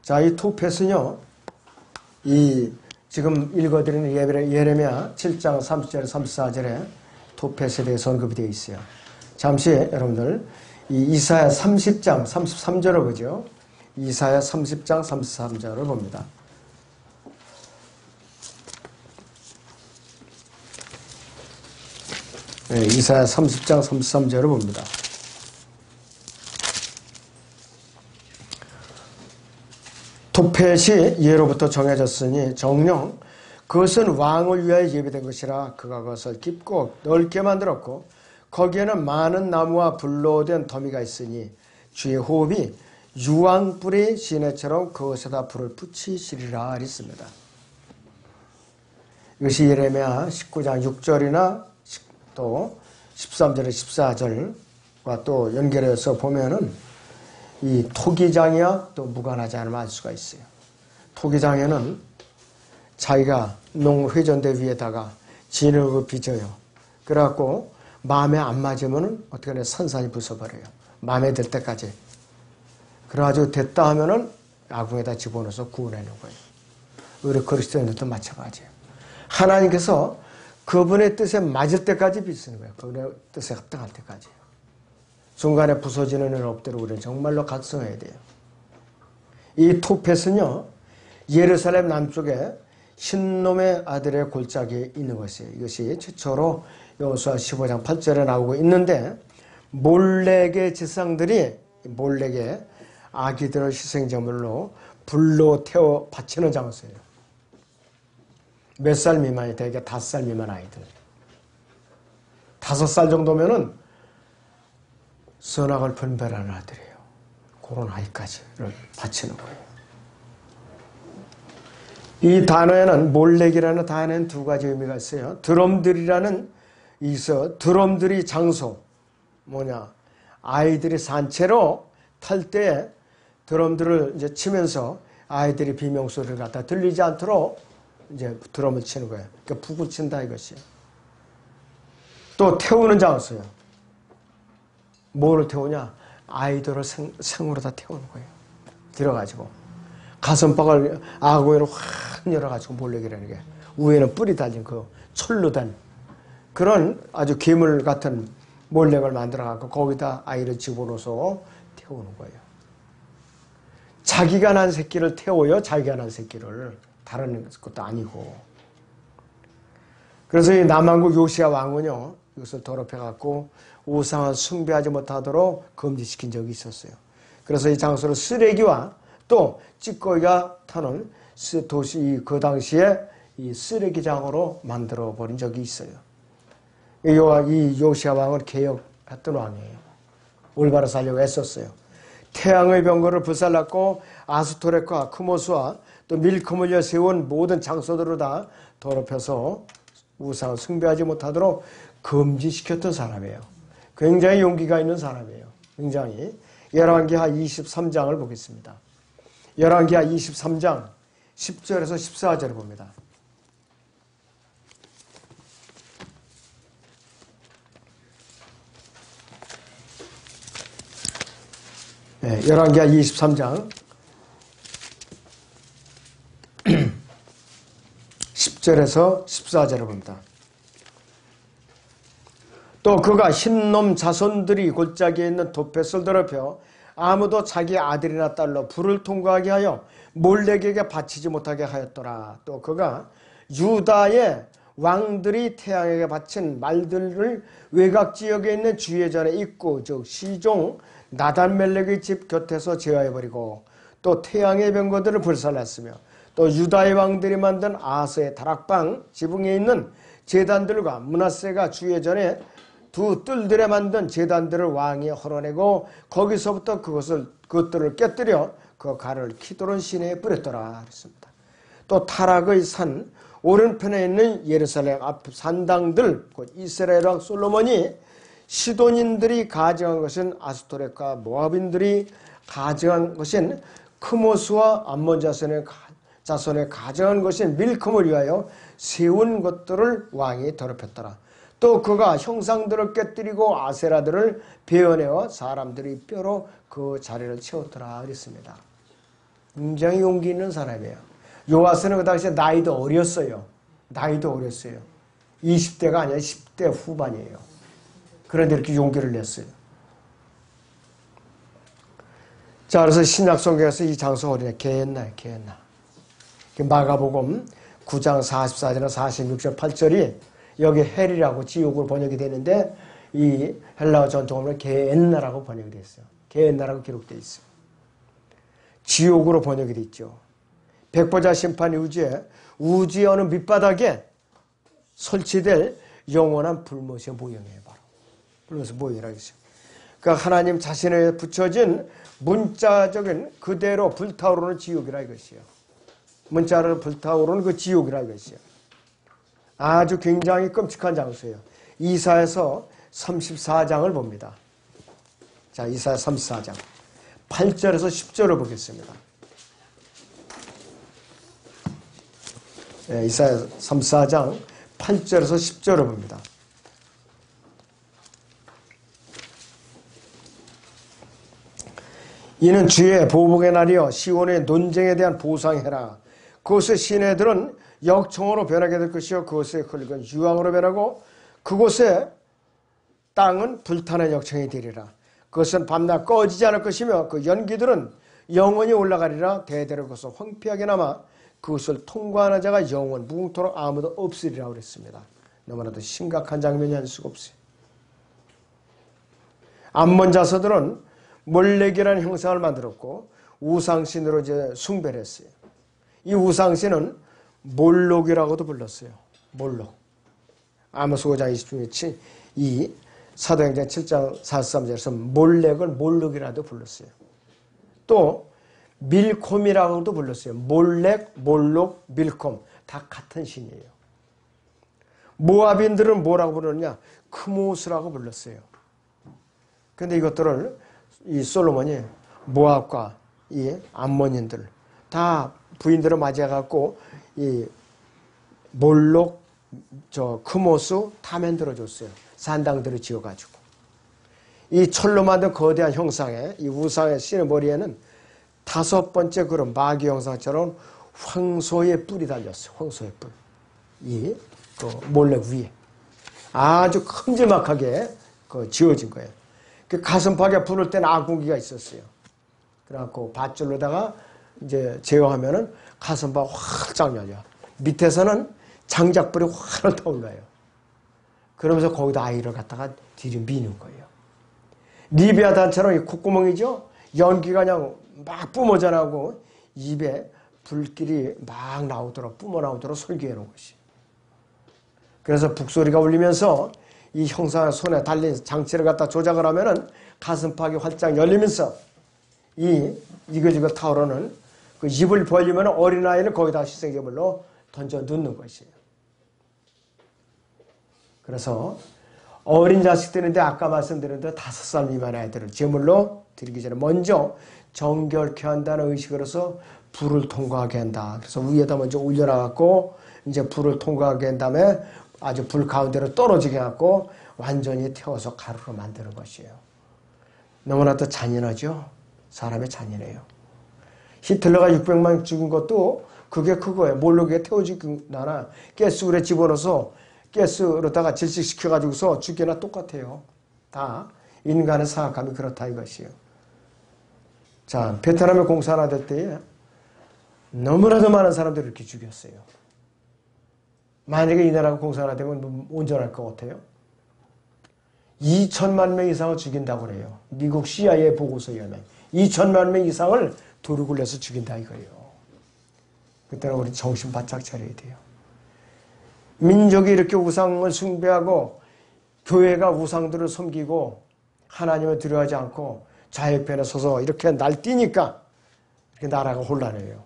자, 이 토펫은요, 이 지금 읽어드리는 예레미야 7장 30절 34절에 토펫에 대해서 언급이 되어 있어요. 잠시 여러분들 이 이사야 30장 33절을 보죠. 이사야 30장 33절을 봅니다. 네, 이사야 30장 33절을 봅니다. 토펫이 예로부터 정해졌으니 정령 그것은 왕을 위하여 예비된 것이라 그가 그것을 깊고 넓게 만들었고 거기에는 많은 나무와 불로 된 더미가 있으니 주의 호흡이 유황불의 시내처럼 그것에다 불을 붙이시리라 했습니다. 이것이 예레미야 19장 6절이나 또 13절에 14절과 또 연결해서 보면은 이 토기장이야 또 무관하지 않으면 알 수가 있어요. 토기장에는 자기가 농회전대 위에다가 진흙을 빚어요. 그래갖고 마음에 안 맞으면은 어떻게 하냐 산산이 부숴버려요. 마음에 들 때까지. 그래가지고 됐다 하면은 아궁에다 집어넣어서 구워내는 거예요. 우리 그리스도인들도 마찬가지예요. 하나님께서 그분의 뜻에 맞을 때까지 빚는 거예요. 그분의 뜻에 합당할 때까지. 중간에 부서지는 일 없도록 우리는 정말로 각성해야 돼요. 이 토펫은요, 예루살렘 남쪽에 흰놈의 아들의 골짜기에 있는 것이에요. 이것이 최초로 여호수아 15장 8절에 나오고 있는데, 몰렉의 지상들이 몰렉의 아기들을 희생제물로 불로 태워 바치는 장소예요. 몇 살 미만이 되게 5살 미만 아이들. 5살 정도면은 선악을 분별하는 아들이에요. 그런 아이까지를 바치는 거예요. 이 단어에는 몰렉이라는 단어에는 두 가지 의미가 있어요. 드럼들이라는 드럼들이 장소 뭐냐 아이들이 산채로 탈 때 드럼들을 이제 치면서 아이들이 비명소리를 갖다 들리지 않도록 이제 드럼을 치는 거예요. 그러니까 북을 친다 이것이에요. 또 태우는 장소예요. 뭐를 태우냐? 아이들을 생으로 다 태우는 거예요. 들어가지고 가슴팍을 아궁이로 확 열어가지고 몰래기라는 게 위에는 뿔이 달린 그 철로 된 그런 아주 괴물 같은 몰렉을 만들어갖고 거기다 아이를 집어넣어서 태우는 거예요. 자기가 난 새끼를 태워요. 자기가 난 새끼를. 다른 것도 아니고. 그래서 이 남한국 요시야 왕은요. 이것을 더럽혀갖고 우상을 숭배하지 못하도록 금지시킨 적이 있었어요. 그래서 이 장소를 쓰레기와 또 찌꺼기가 타는 도시 그 당시에 이 쓰레기장으로 만들어 버린 적이 있어요. 이 요시야 왕은 개혁했던 왕이에요. 올바로 살려고 애썼어요. 태양의 병거를 불살랐고 아스토렛과 크모스와 또 밀크물려 세운 모든 장소들을 다 더럽혀서 우상을 숭배하지 못하도록 금지시켰던 사람이에요. 굉장히 용기가 있는 사람이에요. 굉장히. 열왕기하 23장을 보겠습니다. 열왕기하 23장 10절에서 14절을 봅니다. 네, 열왕기하 23장 10절에서 14절을 봅니다. 또 그가 흰놈 자손들이 골짜기에 있는 토펫을 더럽혀 아무도 자기 아들이나 딸로 불을 통과하게 하여 몰렉에게 바치지 못하게 하였더라. 또 그가 유다의 왕들이 태양에게 바친 말들을 외곽 지역에 있는 주회전의 입구 즉 시종 나단멜렉의 집 곁에서 제어해버리고 또 태양의 병거들을 불살랐으며 또 유다의 왕들이 만든 아하스의 다락방 지붕에 있는 제단들과 므낫세가 주회전에 두 뜰들에 만든 제단들을 왕이 헐어내고 거기서부터 그것들을 깨뜨려 그 가를 키드론 시내에 뿌렸더라 그랬습니다. 또 타락의 산 오른편에 있는 예루살렘 앞 산당들 곧 이스라엘 왕 솔로몬이 시돈인들이 가정한 것은 아스토렛과 모압인들이 가정한 것은 크모스와 암몬 자손의 가정한 것인 밀컴을 위하여 세운 것들을 왕이 더럽혔더라. 또 그가 형상들을 깨뜨리고 아세라들을 베어내어 사람들이 뼈로 그 자리를 채웠더라 그랬습니다. 굉장히 용기 있는 사람이에요. 요아스는 그 당시에 나이도 어렸어요. 20대가 아니라 10대 후반이에요. 그런데 이렇게 용기를 냈어요. 자, 그래서 신약 성경에서 이 장소 어디냐? 게헨나예요, 게헨나. 마가복음 9장 44절에서 46절 8절이 여기 헬이라고 지옥으로 번역이 되는데 이 헬라어 전통으로 게헨나라고 번역이 되어 있어요. 게헨나라고 기록되어 있어요. 지옥으로 번역이 되어 있죠. 백보자 심판 이후에 우주의 어느 밑바닥에 설치될 영원한 불못의 모형이에요. 바로 불못의 모형이라고 했어요. 그러니까 하나님 자신에 붙여진 문자적인 그대로 불타오르는 지옥이라 이것이요. 문자로 불타오르는 그 지옥이라 이것이요. 아주 굉장히 끔찍한 장소예요. 이사야서 34장을 봅니다. 자, 이사야 34장 8절에서 10절을 보겠습니다. 네, 이사야 34장 8절에서 10절을 봅니다. 이는 주의 보복의 날이여 시온의 논쟁에 대한 보상해라. 그곳의 시내들은 역청으로 변하게 될 것이요 그곳의 흙은 유황으로 변하고 그곳의 땅은 불타는 역청이 되리라. 그것은 밤낮 꺼지지 않을 것이며 그 연기들은 영원히 올라가리라. 대대로 그것은 황폐하게 남아 그것을 통과하는 자가 영원 무궁토록 아무도 없으리라 그랬습니다. 너무나도 심각한 장면이 할 수가 없어요. 암몬 자서들은 몰렉이라는 형상을 만들었고 우상신으로 이제 숭배를 했어요. 이 우상신은 몰록이라고도 불렀어요. 몰록. 아모스 5장 20절에 이 사도행전 7장 43절에서 몰렉을 몰록이라도 불렀어요. 또 밀콤이라고도 불렀어요. 몰렉, 몰록, 밀콤 다 같은 신이에요. 모압인들은 뭐라고 부르느냐? 크모스라고 불렀어요. 그런데 이것들을 이 솔로몬이 모압과 이 암몬인들 다 부인들을 맞이해갖고 이 몰록, 크모스 다 만들어줬어요. 산당들을 지어가지고 이 철로 만든 거대한 형상에 이 우상의 신의 머리에는 5번째 그런 마귀 형상처럼 황소의 뿔이 달렸어요. 황소의 뿔. 이 몰렉 위에 아주 큼지막하게 지어진 거예요. 그 가슴팍에 불을 땐 아궁기가 있었어요. 그래갖고 밧줄로다가 이제 제어하면은 가슴팍 활짝 열려. 밑에서는 장작불이 활을 타올라요. 그러면서 거기다 아이를 갖다가 뒤로 미는 거예요. 리비아단처럼 이 콧구멍이죠. 연기가 그냥 막 뿜어져 나오고 입에 불길이 막 나오도록 뿜어 나오도록 설계해 놓은 것이. 그래서 북소리가 울리면서 이 형상의 손에 달린 장치를 갖다 조작을 하면은 가슴팍이 활짝 열리면서 이 이글이글 타오르는 그 입을 벌리면 어린아이를 거기다 희생제물로 던져 넣는 것이에요. 그래서 어린 자식들인데 아까 말씀드린 대로 5살 미만의 아이들을 제물로 드리기 전에 먼저 정결케 한다는 의식으로서 불을 통과하게 한다. 그래서 위에다 먼저 올려놔갖고 이제 불을 통과하게 한 다음에 아주 불 가운데로 떨어지게 해갖고 완전히 태워서 가루로 만드는 것이에요. 너무나도 잔인하죠? 사람이 잔인해요. 히틀러가 600만 죽인 것도 그게 그거예요. 몰록에 태워주기 나나 가스불에 집어넣어서 가스로다가 질식시켜가지고서 죽기나 똑같아요. 다 인간의 사악함이 그렇다 이것이에요. 자, 베트남에 공산화 될 때에 너무나도 많은 사람들을 이렇게 죽였어요. 만약에 이 나라가 공산화되면 온전할 것 같아요. 2천만 명 이상을 죽인다고 그래요. 미국 CIA 보고서에 의하면 2천만 명 이상을 도륙을 내서 죽인다 이거예요. 그때는 우리 정신 바짝 차려야 돼요. 민족이 이렇게 우상을 숭배하고 교회가 우상들을 섬기고 하나님을 두려워하지 않고 좌회편에 서서 이렇게 날뛰니까 이렇게 나라가 혼란해요.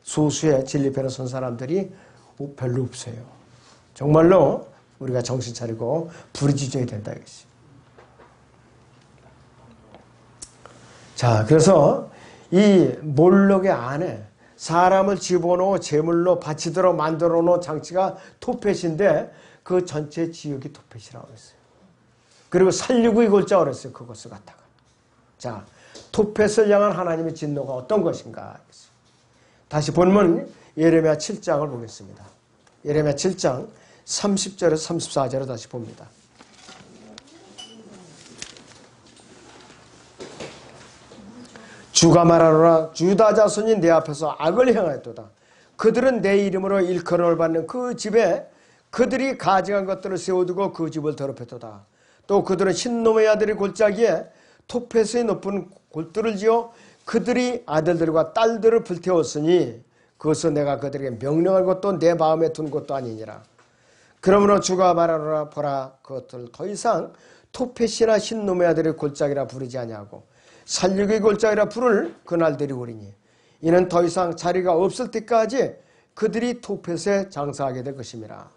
소수의 진리편에 선 사람들이 별로 없어요. 정말로 우리가 정신 차리고 부르짖어야 된다 이것이. 자, 그래서 이 몰록의 안에 사람을 집어넣어 제물로 바치도록 만들어 놓은 장치가 토펫인데 그 전체 지역이 토펫이라고 했어요. 그리고 살리고 이골자 그랬어요. 그것을 갖다가. 자, 토펫을 향한 하나님의 진노가 어떤 것인가. 다시 본문 예레미야 7장을 보겠습니다. 예레미야 7장 30절에서 34절을 다시 봅니다. 주가 말하노라. 유다 자손이 내 앞에서 악을 행하였도다. 그들은 내 이름으로 일컬음을 받는 그 집에 그들이 가증한 것들을 세워두고 그 집을 더럽혔도다. 또 그들은 신놈의 아들의 골짜기에 토펫의 높은 골들을 지어 그들이 아들들과 딸들을 불태웠으니 그것은 내가 그들에게 명령한 것도 내 마음에 둔 것도 아니니라. 그러므로 주가 말하노라. 보라, 그것들 더 이상 토펫이나 신놈의 아들의 골짜기라 부르지 아니하고 살육의 골짜기라 부를 그날들이 오리니 이는 더 이상 자리가 없을 때까지 그들이 토펫에 장사하게 될 것임이라.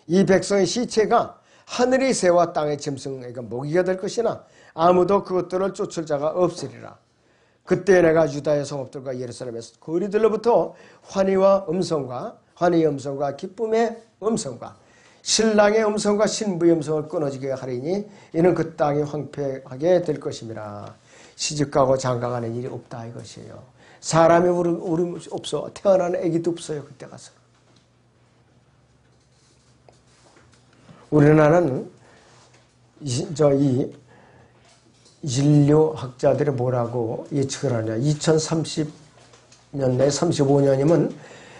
이 백성의 시체가 하늘의 새와 땅의 짐승에게 먹이가 될 것이나 아무도 그것들을 쫓을 자가 없으리라. 그때 내가 유다의 성읍들과 예루살렘의 거리들로부터 환희의 음성과 기쁨의 음성과 신랑의 음성과 신부의 음성을 끊어지게 하리니 이는 그 땅이 황폐하게 될 것임이라. 시집가고 장가가는 일이 없다 이것이에요. 사람이 울음 없어. 태어나는 아기도 없어요. 그때 가서. 우리나라는 이 인류학자들이 뭐라고 예측을 하냐. 2030년대 35년이면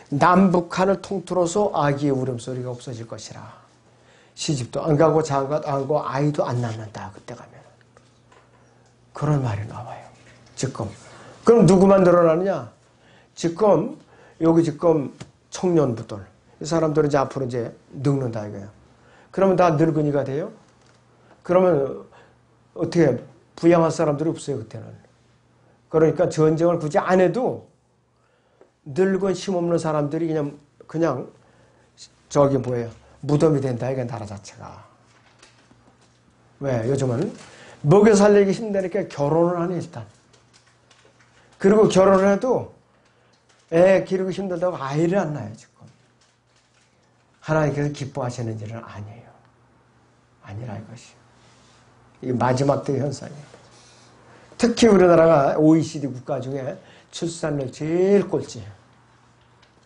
남북한을 통틀어서 아기의 울음소리가 없어질 것이라. 시집도 안 가고 장가도 안 가고 아이도 안 낳는다. 그때 가면. 그런 말이 나와요. 지금. 그럼 누구만 늘어나느냐? 지금 여기 지금 청년부들. 이 사람들은 이제 앞으로 이제 늙는다 이거예요. 그러면 다 늙은이가 돼요? 그러면 어떻게 부양할 사람들이 없어요 그때는. 그러니까 전쟁을 굳이 안 해도 늙은 힘없는 사람들이 그냥 저기 뭐예요? 무덤이 된다 이게 나라 자체가. 왜? 요즘은 먹여 살리기 힘드니까 결혼을 하네 일단. 그리고 결혼을 해도 애 기르기 힘들다고 아이를 안 낳아요 지금. 하나님께서 기뻐하시는 일은 아니에요. 아니라 이것이. 이게 마지막 때의 현상이에요. 특히 우리나라가 OECD 국가 중에 출산율 제일 꼴찌예요.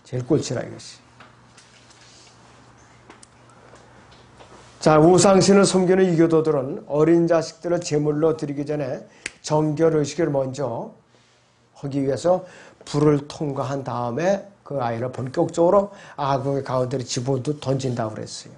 제일 꼴찌라 이것이. 자, 우상신을 섬기는 유교도들은 어린 자식들을 제물로 드리기 전에 정결의식을 먼저 하기 위해서 불을 통과한 다음에 그 아이를 본격적으로 아궁의 가운데로 집어도 던진다고 그랬어요.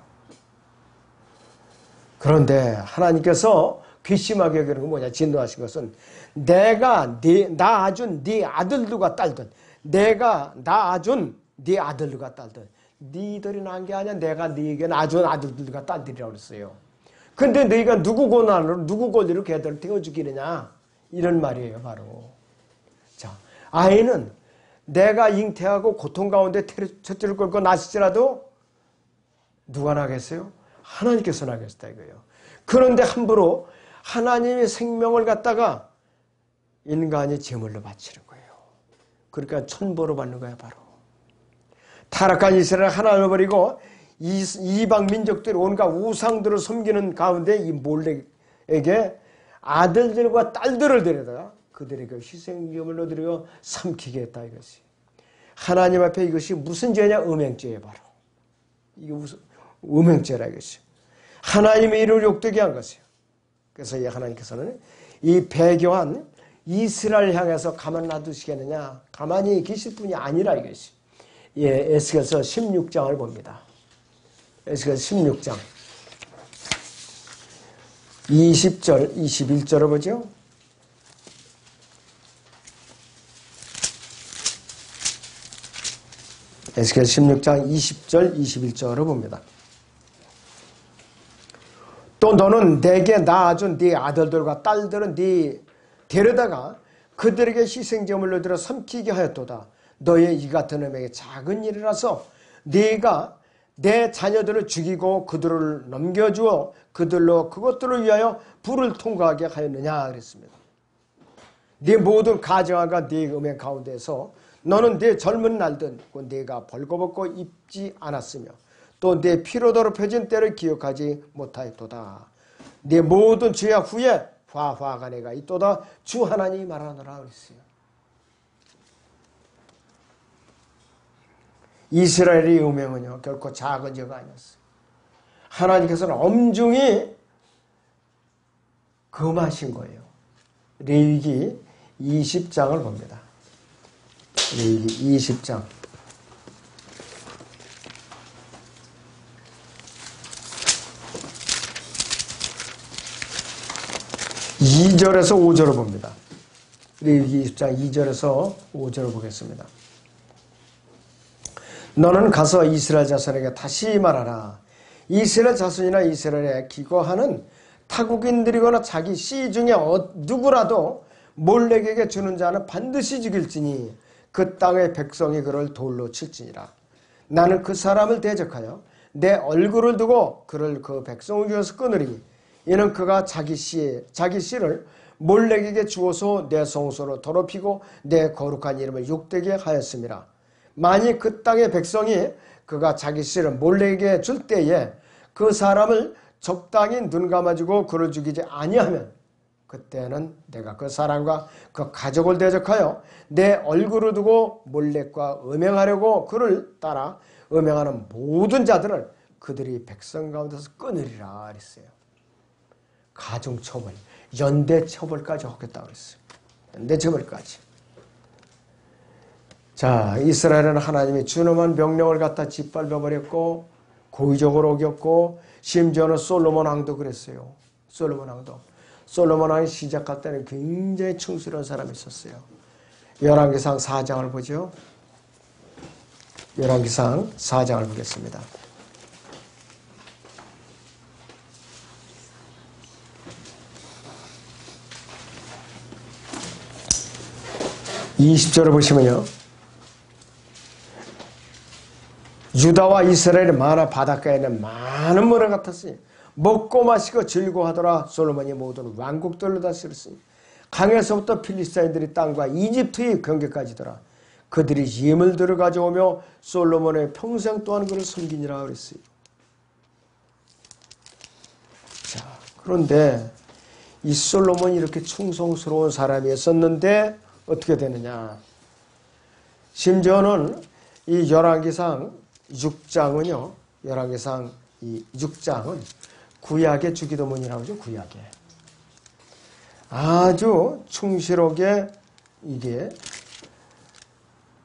그런데 하나님께서 괘씸하게 여기는 건 뭐냐? 진노하신 것은 내가 낳아준 네 아들들과 딸들, 내가 낳아준 네 아들들과 딸들, 니들이 낳은 게 아니야. 내가 네게 낳아준 아들들과 딸들이라고 그랬어요. 근데 너희가 누구 권한으로 누구 권리로 걔들을 태워 죽이느냐? 이런 말이에요 바로. 자, 아이는 내가 잉태하고 고통 가운데 첫째를 끌고 낳으시더라도 누가 나겠어요? 하나님께서 나겠다 이거예요. 그런데 함부로 하나님의 생명을 갖다가 인간이 제물로 바치는 거예요. 그러니까 천벌을 받는 거야 바로. 타락한 이스라엘 하나님을 버리고 이방 민족들이 온갖 우상들을 섬기는 가운데 이 몰렉에게 아들들과 딸들을 데려다가 그들에게 희생제물로 드리고 삼키게 했다 이것이. 하나님 앞에 이것이 무슨 죄냐? 음행죄예요 바로. 이게 무슨 음행죄라 이것이. 하나님의 이름을 욕되게 한 것이에요. 그래서 하나님께서는 이 배교한 이스라엘 향해서 가만 놔두시겠느냐? 가만히 계실 분이 아니라 이것이. 예, 에스겔서 16장을 봅니다. 에스겔 16장 20절, 21절을 보죠. 에스겔 16장 20절, 21절을 봅니다. 또 너는 내게 낳아준 네 아들들과 딸들은 네 데려다가 그들에게 희생제물로 들어 삼키게 하였도다. 너의 이 같은 음행이 작은 일이라서 네가 내 자녀들을 죽이고 그들을 넘겨주어 그들로 그것들을 위하여 불을 통과하게 하였느냐 그랬습니다. 네 모든 가정아가 네 음행 가운데서 너는 네 젊은 날든 네가 벌거벗고 입지 않았으며 또 네 피로 더럽혀진 때를 기억하지 못하였도다. 네 모든 죄악 후에 화가 내가 있도다 주 하나님이 말하노라 그랬어요. 이스라엘의 음행은요 결코 작은 죄가 아니었어요. 하나님께서는 엄중히 금하신 거예요. 레위기 20장을 봅니다. 레위기 20장 2절에서 5절을 봅니다. 레위기 20장 2절에서 5절을 보겠습니다. 너는 가서 이스라엘 자손에게 다시 말하라. 이스라엘 자손이나 이스라엘에 기거하는 타국인들이거나 자기 씨 중에 누구라도 몰렉에게 주는 자는 반드시 죽일지니 그 땅의 백성이 그를 돌로 칠지니라. 나는 그 사람을 대적하여 내 얼굴을 두고 그를 그 백성 중에서 끊으리니 이는 그가 자기 씨를 몰렉에게 주어서 내 성소로 더럽히고 내 거룩한 이름을 욕되게 하였음이라. 만일 그 땅의 백성이 그가 자기 씨를 몰렉에게 줄 때에 그 사람을 적당히 눈 감아주고 그를 죽이지 아니하면 그때는 내가 그 사람과 그 가족을 대적하여 내 얼굴을 두고 몰렉과 음행하려고 그를 따라 음행하는 모든 자들을 그들이 백성 가운데서 끊으리라 그랬어요. 가중처벌, 연대처벌까지 하겠다고 그랬어요. 연대처벌까지. 자, 이스라엘은 하나님이 준엄한 명령을 갖다 짓밟아버렸고 고의적으로 어겼고 심지어는 솔로몬 왕도 그랬어요. 솔로몬 왕이 시작할 때는 굉장히 충실한 사람이 있었어요. 열왕기상 4장을 보죠. 열왕기상 4장을 보겠습니다. 20절을 보시면요. 유다와 이스라엘이 많아 바닷가에는 많은 모래 같았으니 먹고 마시고 즐거워하더라. 솔로몬이 모든 왕국들로 다스렸으니 강에서부터 필리스타인들이 땅과 이집트의 경계까지더라. 그들이 예물들을 가져오며 솔로몬의 평생 동안 그를 섬기니라 그랬어요. 자, 그런데 이 솔로몬이 이렇게 충성스러운 사람이었었는데 어떻게 되느냐. 심지어는 이 열왕기상 6장은요. 열왕기상 이 6장은 구약의 주기도문이라고 하죠. 구약의. 아주 충실하게 이게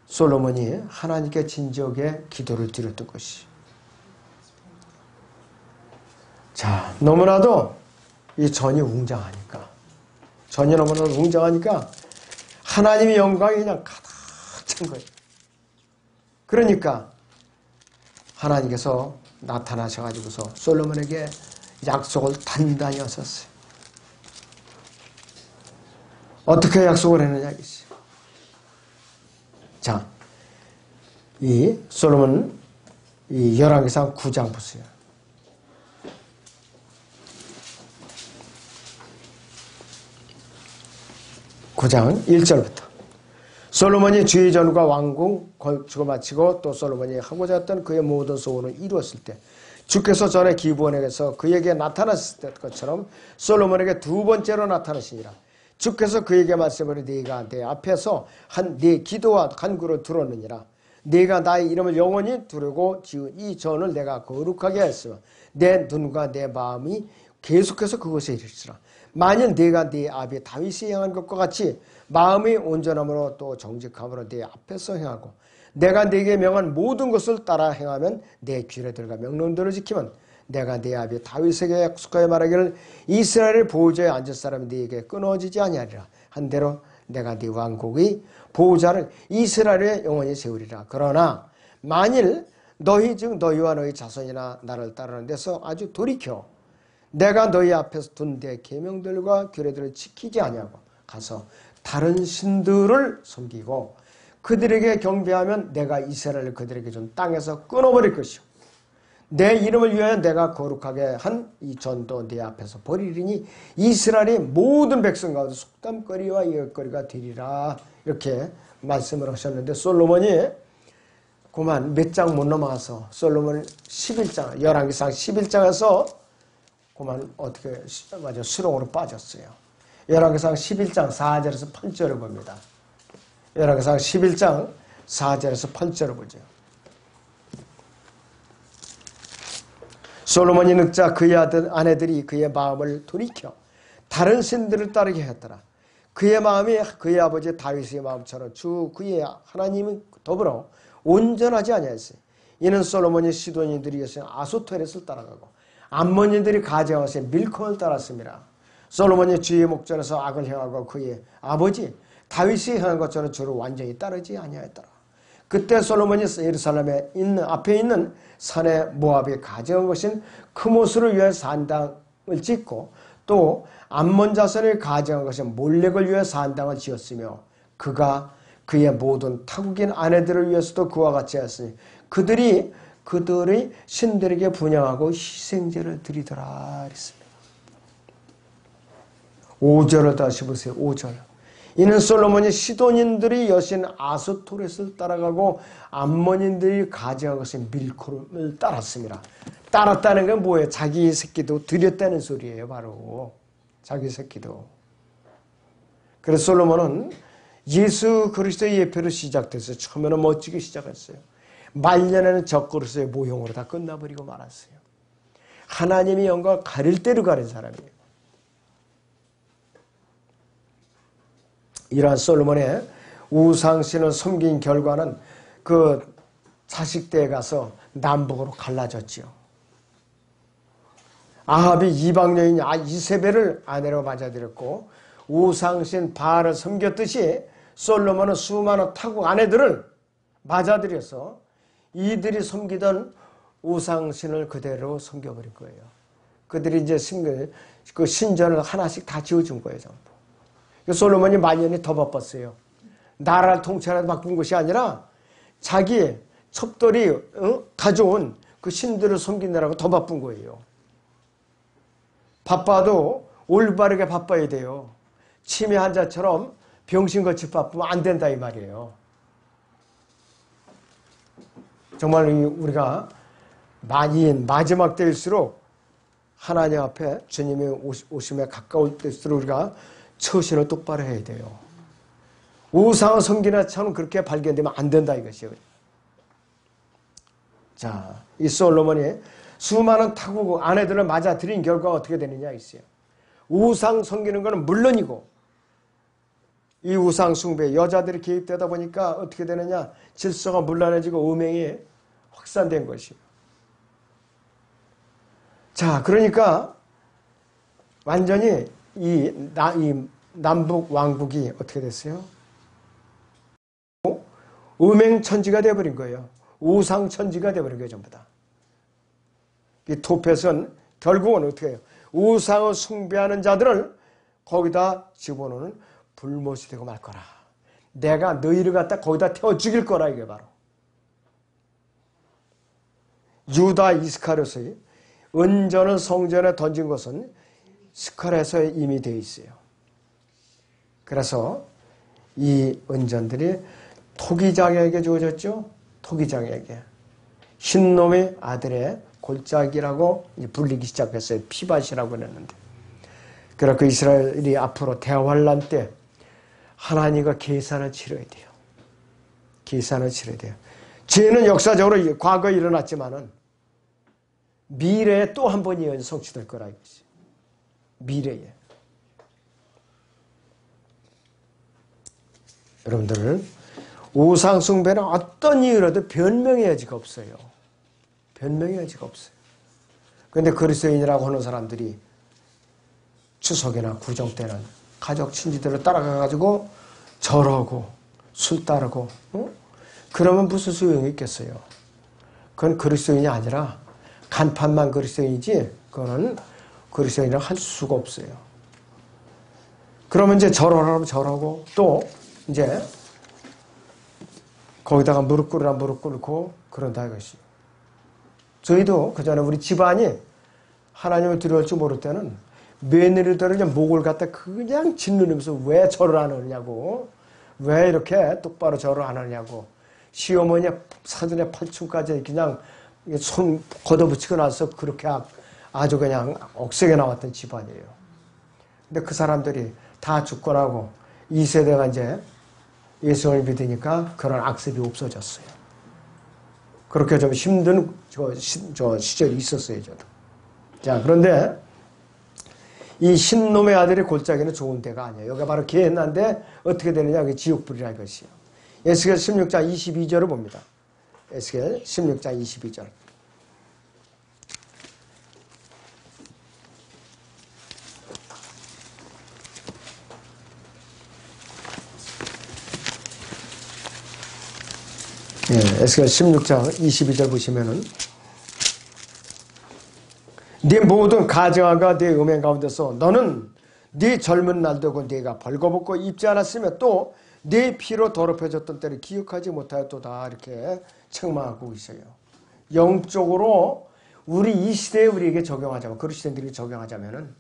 솔로몬이 하나님께 진지하게 기도를 드렸던 것이. 자, 너무나도 이 전이 웅장하니까. 전이 너무나도 웅장하니까 하나님의 영광이 그냥 가득 찬 거예요. 그러니까 하나님께서 나타나셔가지고서 솔로몬에게 약속을 단단히 하셨어요. 어떻게 약속을 했느냐 이것이. 자, 이 솔로몬 이 열왕기상 9장 보세요. 9장 1절부터 솔로몬이 주의 전과 왕궁 건축을 마치고 또 솔로몬이 하고자 했던 그의 모든 소원을 이루었을 때 주께서 전에 기브온에게서 그에게 나타났을 것처럼 솔로몬에게 두 번째로 나타나시니라. 주께서 그에게 말씀하되 네가 내 앞에서 한 네 기도와 간구를 들었느니라. 네가 나의 이름을 영원히 두르고 지은 이 전을 내가 거룩하게 하였으며 내 눈과 내 마음이 계속해서 그것에 이르리라. 만일 네가 네 아비 다윗이 행한 것과 같이 마음이 온전함으로 또 정직함으로 네 앞에서 행하고 내가 네게 명한 모든 것을 따라 행하면 내 규례들과 명령들을 지키면 내가 네 아비 다윗에게 약속하여 말하기를 이스라엘의 보호자에 앉을 사람이 네게 끊어지지 아니하리라. 한대로 내가 네 왕국의 보호자를 이스라엘에 영원히 세우리라. 그러나 만일 너희 즉 너희와 너희 자손이나 나를 따르는 데서 아주 돌이켜 내가 너희 앞에서 둔 내 계명들과 규례들을 지키지 아니하고 가서 다른 신들을 섬기고 그들에게 경배하면 내가 이스라엘을 그들에게 준 땅에서 끊어버릴 것이요 내 이름을 위하여 내가 거룩하게 한 이 전도 내 앞에서 버리리니 이스라엘의 모든 백성 가운데 속담거리와 이웃거리가 되리라. 이렇게 말씀을 하셨는데 솔로몬이 그만 몇 장 못 넘어가서 솔로몬 11장 열왕기상 11장에서 그만 어떻게 맞아 수렁으로 빠졌어요. 열왕기상 11장 4절에서 8절을 봅니다. 열왕기상 11장 4절에서 8절을 보죠. 솔로몬이 늙자 그의 아내들이 그의 마음을 돌이켜 다른 신들을 따르게 했더라. 그의 마음이 그의 아버지 다윗의 마음처럼 주 그의 하나님이 더불어 온전하지 아니하였으니 이는 솔로몬이 시돈인들이 여신 아수토렛을 따라가고 암몬인들이 가정하신 밀콘을 따랐습니다. 솔로몬이 주의 목전에서 악을 행하고 그의 아버지 다윗이 행한 것처럼 주를 완전히 따르지 아니하였더라. 그때 솔로몬이 예루살렘에 앞에 있는 산에 모압이 가정한 것인 크모스를 위해 산당을 짓고 또 암몬 자손이 가정한 것인 몰렉을 위해 산당을 지었으며 그가 그의 모든 타국인 아내들을 위해서도 그와 같이 하였으니 그들이 신들에게 분향하고 희생제를 드리더라 그랬습니다. 5절을 다시 보세요. 5절. 이는 솔로몬이 시돈인들이 여신 아스토렛을 따라가고 암몬인들이 가정한 것인 밀콜을 따랐습니다. 따랐다는 건 뭐예요? 자기 새끼도 드렸다는 소리예요. 바로 자기 새끼도. 그래서 솔로몬은 예수 그리스도의 예표로 시작돼서 처음에는 멋지게 시작했어요. 말년에는 적그리스도의 모형으로 다 끝나버리고 말았어요. 하나님의 영광을 가릴 대로 가린 사람이에요. 이러한 솔로몬의 우상신을 섬긴 결과는 그 자식대에 가서 남북으로 갈라졌지요. 아합이 이방 여인 이세벨을 아내로 맞아들였고 우상신 바알을 섬겼듯이 솔로몬은 수많은 타국 아내들을 맞아들여서 이들이 섬기던 우상신을 그대로 섬겨버릴 거예요. 그들이 이제 그 신전을 하나씩 다 지어준 거예요. 전부. 솔로몬이 말년이 더 바빴어요. 나라를 통치하는 바쁜 것이 아니라 자기 첩들이 가져온 그 신들을 섬기느라고 더 바쁜 거예요. 바빠도 올바르게 바빠야 돼요. 치매 환자처럼 병신같이 바쁘면 안 된다 이 말이에요. 정말 우리가 마지막 때일수록 하나님 앞에 주님의 오심에 가까울 때일수록 우리가 처신을 똑바로 해야 돼요. 우상을 섬기는 처럼 그렇게 발견되면 안 된다 이것이에요. 자, 이 솔로몬이 수많은 타국 아내들을 맞아들인 결과가 어떻게 되느냐 있어요. 우상 섬기는 것은 물론이고 이 우상 숭배에 여자들이 개입되다 보니까 어떻게 되느냐 질서가 문란해지고 음행이 확산된 것이에요. 자, 그러니까 완전히 이 남북 왕국이 어떻게 됐어요? 음행천지가 되어버린 거예요. 우상천지가 되어버린 거예요. 전부 다. 이 토펫은 결국은 어떻게 해요? 우상을 숭배하는 자들을 거기다 집어넣는 불못이 되고 말 거라. 내가 너희를 갖다 거기다 태워 죽일 거라. 이게 바로 유다 이스카리ot의 은전을 성전에 던진 것은 스칼에서에 이미 되어 있어요. 그래서 이 은전들이 토기장에게 주어졌죠. 토기장에게. 흰놈의 아들의 골짜기라고 불리기 시작했어요. 피밭이라고 했는데. 그래서 그 이스라엘이 앞으로 대환란 때 하나님과 계산을 치러야 돼요. 계산을 치러야 돼요. 죄는 역사적으로 과거에 일어났지만은 미래에 또 한 번이 성취될 거라 이거지. 미래에. 여러분들 우상 숭배는 어떤 이유로도 변명의 여지가 없어요. 변명의 여지가 없어요. 그런데 그리스도인이라고 하는 사람들이 추석이나 구정 때는 가족 친지들을 따라가가지고 절하고 술 따르고 그러면 무슨 소용이 있겠어요. 그건 그리스도인이 아니라 간판만 그리스도인이지 그거는 그리스도인을 할 수가 없어요. 그러면 이제 절하라면 절하고 또 이제 거기다가 무릎 꿇으라 무릎 꿇고 그런다 이것이. 저희도 그전에 우리 집안이 하나님을 두려워할 줄 모를 때는 며느리들을 그냥 목을 갖다 그냥 짓누르면서 왜 절을 안 하느냐고, 왜 이렇게 똑바로 절을 안 하느냐고, 시어머니 사전에 팔춤까지 그냥 손 걷어붙이고 나서 그렇게 아주 그냥 억세게 나왔던 집안이에요. 근데 그 사람들이 다 죽고 나고 2세대가 이제 예수를 믿으니까 그런 악습이 없어졌어요. 그렇게 좀 힘든 저 시절이 있었어요, 저도. 자, 그런데 이 신놈의 아들이 골짜기는 좋은 데가 아니에요. 여기가 바로 게hen나인데 어떻게 되느냐? 그게 지옥불이라 이것이요. 에스겔 16장 22절을 봅니다. 에스겔 16장 22절. 에스겔 16장 22절 보시면은 네 모든 가정아가 네 음행 가운데서 너는 네 젊은 날되고 네가 벌거벗고 입지 않았으며 또 네 피로 더럽혀졌던 때를 기억하지 못하였도다 이렇게 책망하고 있어요. 영적으로 우리 이 시대에 우리에게 적용하자면 그리스도인들에게 적용하자면은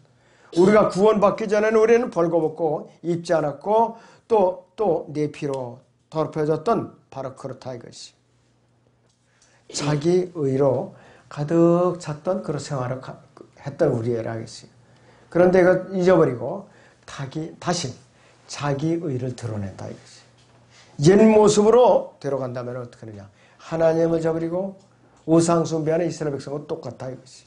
우리가 구원받기 전에는 우리는 벌거벗고 입지 않았고 또 네 피로 더럽혀졌던 바로 그렇다 이것이. 자기 의로 가득 찼던 그런 생활을 했던 우리애라 하겠어요. 그런데 이거 잊어버리고 다시 자기 의를 드러낸다 이것이. 옛 모습으로 들어간다면 어떻게 하느냐. 하나님을 저버리고 우상 숭배하는 이스라엘 백성과 똑같다 이것이.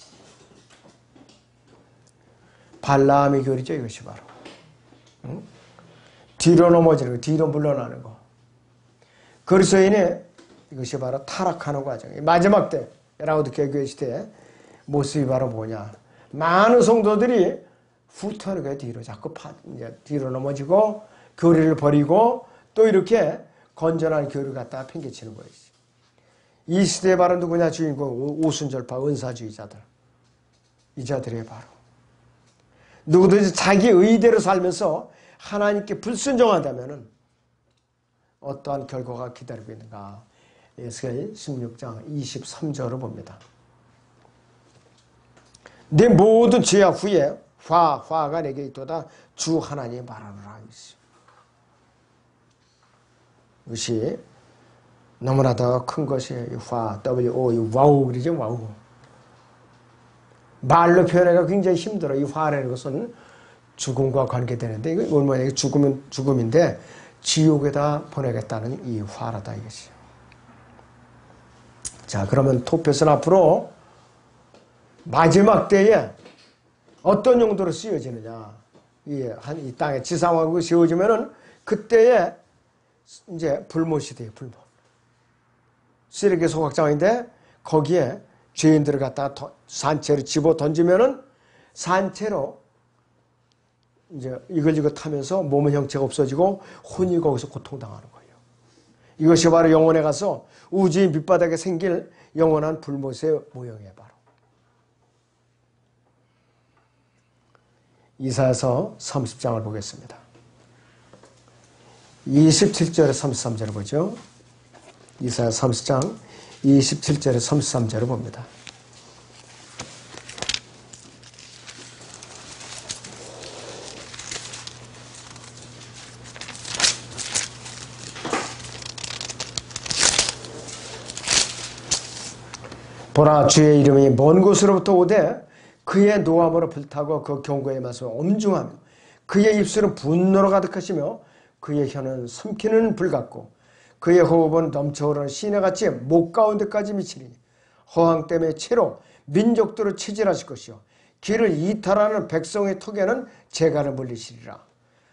발라함의 교리죠 이것이 바로. 응? 뒤로 넘어지는 거, 뒤로 물러나는 거. 그리스도인의 이것이 바로 타락하는 과정이에요. 마지막 때 라우디게아 교회 시대 모습이 바로 뭐냐. 많은 성도들이 후퇴하는 거예요. 뒤로 자꾸 뒤로 넘어지고 교리를 버리고 또 이렇게 건전한 교리를 갖다가 팽개치는 거예요. 이 시대에 바로 누구냐. 주인공 오순절파 은사주의자들. 이 자들이 바로 누구든지 자기 의대로 살면서 하나님께 불순종한다면 어떠한 결과가 기다리고 있는가. 에스겔 16장 23절을 봅니다. 내 모든 죄악 후에 화가 내게 있도다 주 하나님이 말하노라. 이것이 너무나 더 큰 것이 화, W-O, 와우 그러죠. 와우. 말로 표현하기가 굉장히 힘들어. 이 화라는 것은 죽음과 관계되는데 이거 뭐냐. 죽음은 죽음인데 지옥에다 보내겠다는 이 화라다 이것이. 자, 그러면 토펫은 앞으로 마지막 때에 어떤 용도로 쓰여지느냐. 이 땅에 지상왕국이 세워지면은 그때에 이제 불못이 돼요, 불못. 쓰레기 소각장인데 거기에 죄인들을 갖다가 산채로 집어 던지면은 산채로 이제 이걸 타면서 몸의 형체가 없어지고 혼이 거기서 고통당하는 거예요. 이것이 바로 영혼에 가서 우주의 밑바닥에 생길 영원한 불못의 모형이에요, 바로. 이사야서 30장을 보겠습니다. 27절에 33절을 보죠. 이사야 30장 27절에 33절을 봅니다. 보라, 주의 이름이 먼 곳으로부터 오되 그의 노함으로 불타고 그 경고의 맛은 엄중하며 그의 입술은 분노로 가득하시며 그의 혀는 삼키는 불 같고 그의 호흡은 넘쳐오르는 시내같이 목 가운데까지 미치리니 허황 때문에 채로 민족들을 체질하실 것이요 길을 이탈하는 백성의 턱에는 재갈을 물리시리라.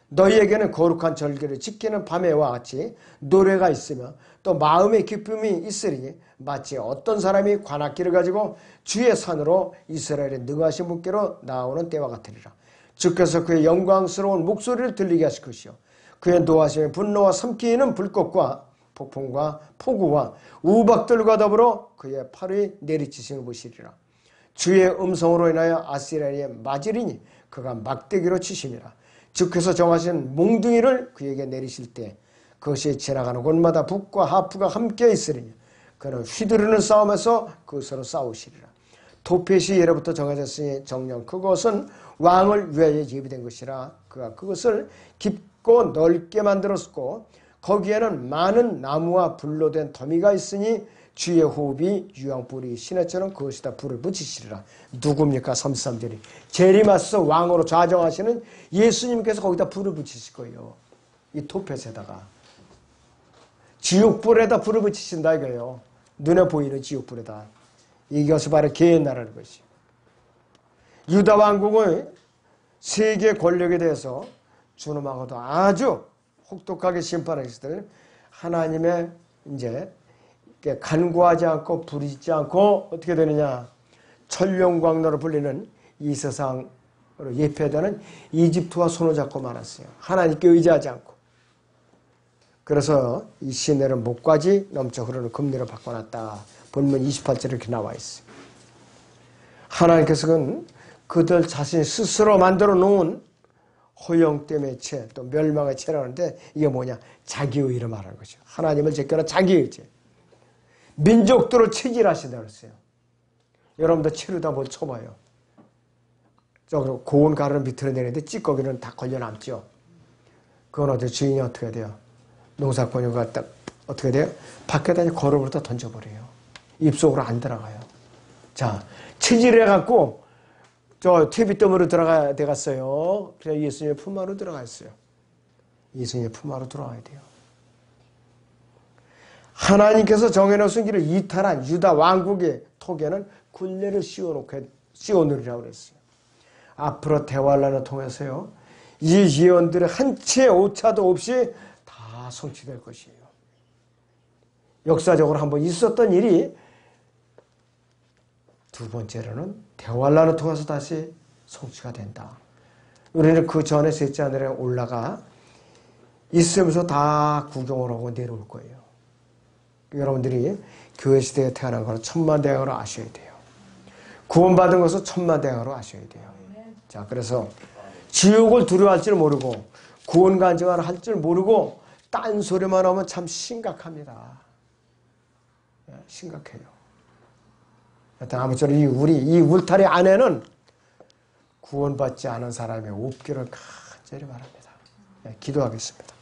너희에게는 거룩한 절기를 지키는 밤에와 같이 노래가 있으며 또 마음의 기쁨이 있으리니 마치 어떤 사람이 관악기를 가지고 주의 산으로 이스라엘의 능하신 분께로 나오는 때와 같으리라. 주께서 그의 영광스러운 목소리를 들리게 하실 것이요 그의 노하심의 분노와 삼키는 불꽃과 폭풍과 폭우와 우박들과 더불어 그의 팔이 내리치심을 보시리라. 주의 음성으로 인하여 아시리아에 맞으리니 그가 막대기로 치심이라. 주께서 정하신 몽둥이를 그에게 내리실 때 그것이 지나가는 곳마다 북과 하프가 함께 있으리니 그는 휘두르는 싸움에서 그것으로 싸우시리라. 토펫이 예로부터 정해졌으니 정녕 그것은 왕을 위하여 예비된 것이라. 그가 그것을 깊고 넓게 만들었고 거기에는 많은 나무와 불로 된 더미가 있으니 주의 호흡이 유황불이 시내처럼 그것이다 불을 붙이시리라. 누굽니까? 33절이 재림하셔서 왕으로 좌정하시는 예수님께서 거기다 불을 붙이실 거예요. 이 토펫에다가 지옥불에다 불을 붙이신다 이거예요. 눈에 보이는 지옥불에다. 이것이 바로 개의 나라는 것이. 유다 왕국의 세계 권력에 대해서 주님하고도 아주 혹독하게 심판하셨을 때는 하나님의 이제 간구하지 않고 부리지 않고 어떻게 되느냐, 천룡광로로 불리는 이 세상으로 예표되는 이집트와 손을 잡고 말았어요. 하나님께 의지하지 않고. 그래서 이 시내는 목까지 넘쳐 흐르는 금리를 바꿔놨다. 본문 28절에 이렇게 나와 있어요. 하나님께서는 그들 자신 스스로 만들어 놓은 허영됨의 채, 또 멸망의 채라는데 이게 뭐냐? 자기의를 말하는 거죠. 하나님을 제껴놓은 자기의지. 민족들을 체질하신다 그랬어요. 여러분들 채로다 뭘 쳐봐요. 저 고운 가루를 밑으로 내리는데 찌꺼기는 다 걸려 남죠. 그건 어때? 주인이 어떻게 돼요? 농사꾼이 갖다 어떻게 돼요? 밖에다 걸어버려다 던져버려요. 입속으로 안 들어가요. 자, 체질해갖고 저 퇴비더미로 들어가야 되겠어요. 그래서 예수님의 품 안으로 들어갔어요. 예수님의 품 안으로 들어가야 돼요. 하나님께서 정해놓으신 길을 이탈한 유다 왕국의 톡에는 굴레를 씌워놓으리라고 그랬어요. 앞으로 대환란을 통해서요, 이 예언들의 한 채 오차도 없이 다 성취될 것이에요. 역사적으로 한번 있었던 일이 두 번째로는 대환란을 통해서 다시 성취가 된다. 우리는 그 전에 셋째 하늘에 올라가 있으면서 다 구경을 하고 내려올 거예요. 여러분들이 교회 시대에 태어난 것은 천만대왕으로 아셔야 돼요. 구원받은 것은 천만대왕으로 아셔야 돼요. 자, 그래서 지옥을 두려워할 줄 모르고 구원 간증을 할 줄 모르고 딴소리만 하면 참 심각합니다. 심각해요. 하여튼 아무쪼록 우리 이 울타리 안에는 구원받지 않은 사람의 없기를 간절히 바랍니다. 기도하겠습니다.